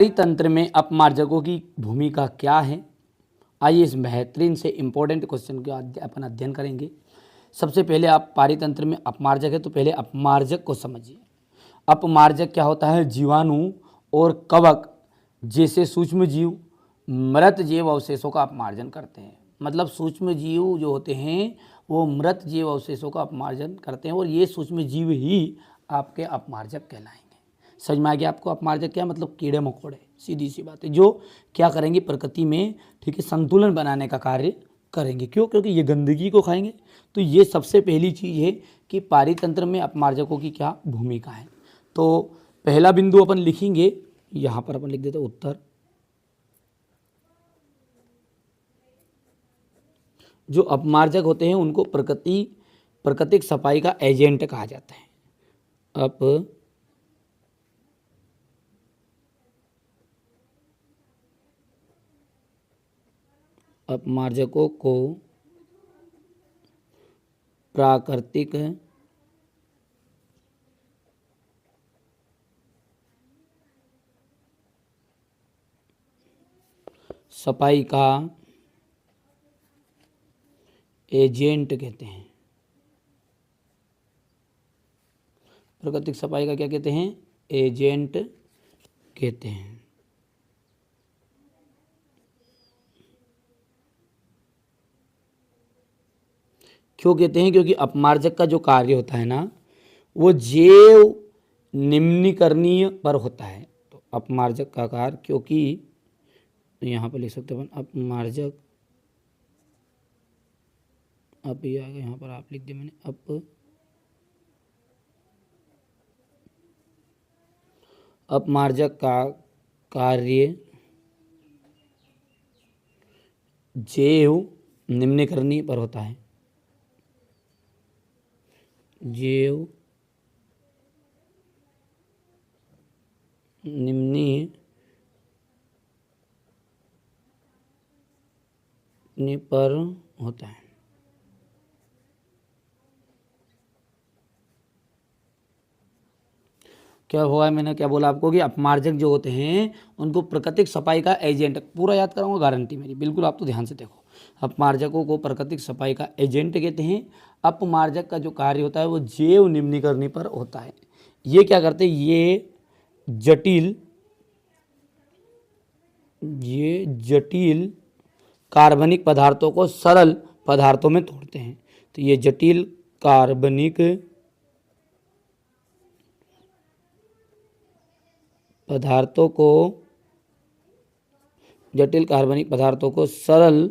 तंत्र में अपमार्जकों की भूमिका क्या है? आइए इस बेहतरीन से इम्पोर्टेंट क्वेश्चन का अपन अध्ययन करेंगे। सबसे पहले आप पारितंत्र में अपमार्जक है तो पहले अपमार्जक को समझिए। अपमार्जक क्या होता है? जीवाणु और कवक जैसे सूक्ष्म जीव मृत जैव अवशेषों का अपमार्जन करते हैं। मतलब सूक्ष्म जीव जो होते हैं वो मृत जैव अवशेषों का अपमार्जन करते हैं और ये सूक्ष्म जीव ही आपके अपमार्जक कहलाएंगे। समझ में आ गया आपको? अपमार्जक क्या मतलब? कीड़े मकोड़े, सीधी सी बात है, जो क्या करेंगे प्रकृति में, ठीक है, संतुलन बनाने का कार्य करेंगे। क्यों? क्योंकि ये गंदगी को खाएंगे। तो ये सबसे पहली चीज़ है कि पारितंत्र में अपमार्जकों की क्या भूमिका है। तो पहला बिंदु अपन लिखेंगे, यहाँ पर अपन लिख देते हैं उत्तर। जो अपमार्जक होते हैं उनको प्राकृतिक सफाई का एजेंट कहा जाता है। अपमार्जकों को प्राकृतिक सफाई का एजेंट कहते हैं। प्राकृतिक सफाई का क्या कहते हैं? एजेंट कहते हैं। क्यों कहते हैं? क्योंकि अपमार्जक का जो कार्य होता है ना वो जैव निम्नीकरणीय पर होता है। तो अपमार्जक का कार्य, क्योंकि तो यहाँ पर लिख सकते हैं अपन अपमार्जक, अब ये आ गया, यहाँ पर आप लिख दिया मैंने अपमार्जक का कार्य जैव निम्नीकरणीय पर होता है। जैव निम्नीकरणीय पर होता है। क्या हुआ? मैंने क्या बोला आपको कि अपमार्जक जो होते हैं उनको प्राकृतिक सफाई का एजेंट, पूरा याद कराऊंगा, गारंटी मेरी, बिल्कुल आप तो ध्यान से देखो। अपमार्जकों को प्राकृतिक सफाई का एजेंट कहते हैं। अपमार्जक का जो कार्य होता है वो जैव निम्नीकरण पर होता है। ये क्या करते हैं? ये जटिल कार्बनिक पदार्थों को सरल पदार्थों में तोड़ते हैं। तो ये जटिल कार्बनिक पदार्थों को सरल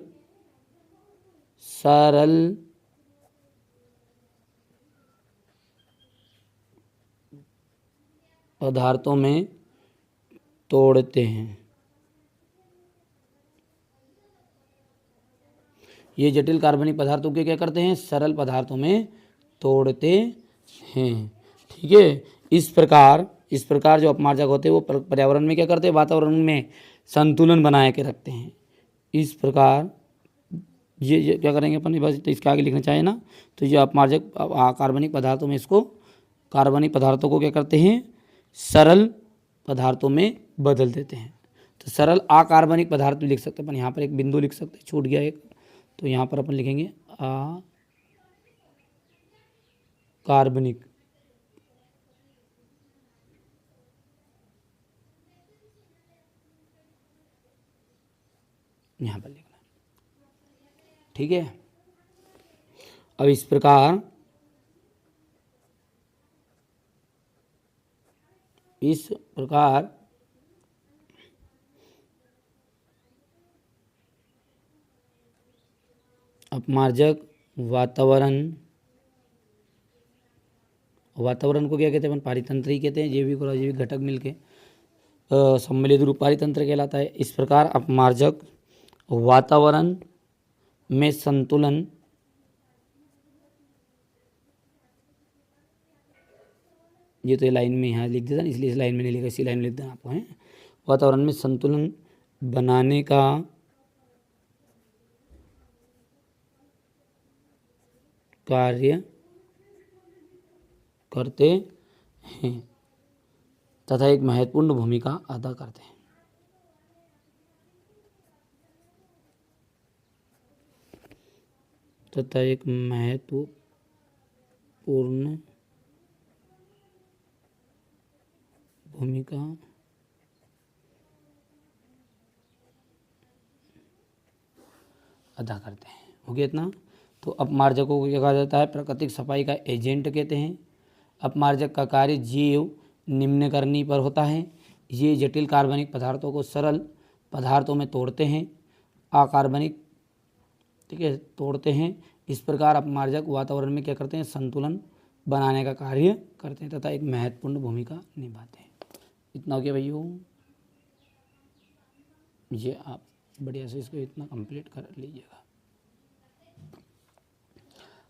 पदार्थों में तोड़ते हैं। ये जटिल कार्बनिक पदार्थों के क्या करते हैं? सरल पदार्थों में तोड़ते हैं। ठीक है। इस प्रकार जो अपमार्जक होते हैं वो पर्यावरण में क्या करते हैं? वातावरण में संतुलन बनाए के रखते हैं। इस प्रकार ये क्या करेंगे अपन, बस तो इसके आगे लिखना चाहिए ना। तो ये अपमार्जक कार्बनिक पदार्थों में कार्बनिक पदार्थों को क्या करते हैं? सरल पदार्थों में बदल देते हैं। तो सरल अकार्बनिक पदार्थ भी लिख सकते हैं अपन। यहाँ पर एक बिंदु लिख सकते हैं, छूट गया एक, तो यहाँ पर अपन लिखेंगे अकार्बनिक। यहाँ पर लिखना, ठीक है। अब इस प्रकार अपमार्जक वातावरण को क्या कहते हैं? अपन पारितंत्र ही कहते हैं। जैविक और अजैविक घटक मिलके सम्मिलित रूप पारितंत्र कहलाता है। इस प्रकार अपमार्जक वातावरण में संतुलन ये तो लाइन में यहाँ लिख देता, इसलिए इस लाइन में नहीं लिखा, इसी लाइन में लिख देना आपको है। वातावरण में संतुलन बनाने का कार्य करते हैं तथा एक महत्वपूर्ण भूमिका अदा करते हैं। तथा एक महत्वपूर्ण भूमिका अदा करते हैं। हो गया इतना। तो अपमार्जकों को क्या कहा जाता है? प्राकृतिक सफाई का एजेंट कहते हैं। अपमार्जक का कार्य जीव निम्नकर्णी पर होता है। ये जटिल कार्बनिक पदार्थों को सरल पदार्थों में तोड़ते हैं, अकार्बनिक, ठीक है, तोड़ते हैं। इस प्रकार अपमार्जक वातावरण में क्या करते हैं? संतुलन बनाने का कार्य करते हैं तथा एक महत्वपूर्ण भूमिका निभाते हैं। इतना हो गया भैया। ये आप बढ़िया से इसको इतना कंप्लीट कर लीजिएगा,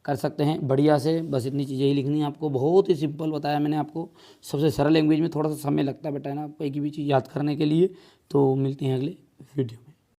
कर सकते हैं बढ़िया से। बस इतनी चीज़ें ही लिखनी है आपको। बहुत ही सिंपल बताया मैंने आपको, सबसे सरल लैंग्वेज में। थोड़ा सा समय लगता है बेटा, है ना, कोई की भी चीज़ याद करने के लिए। तो मिलते हैं अगले वीडियो में।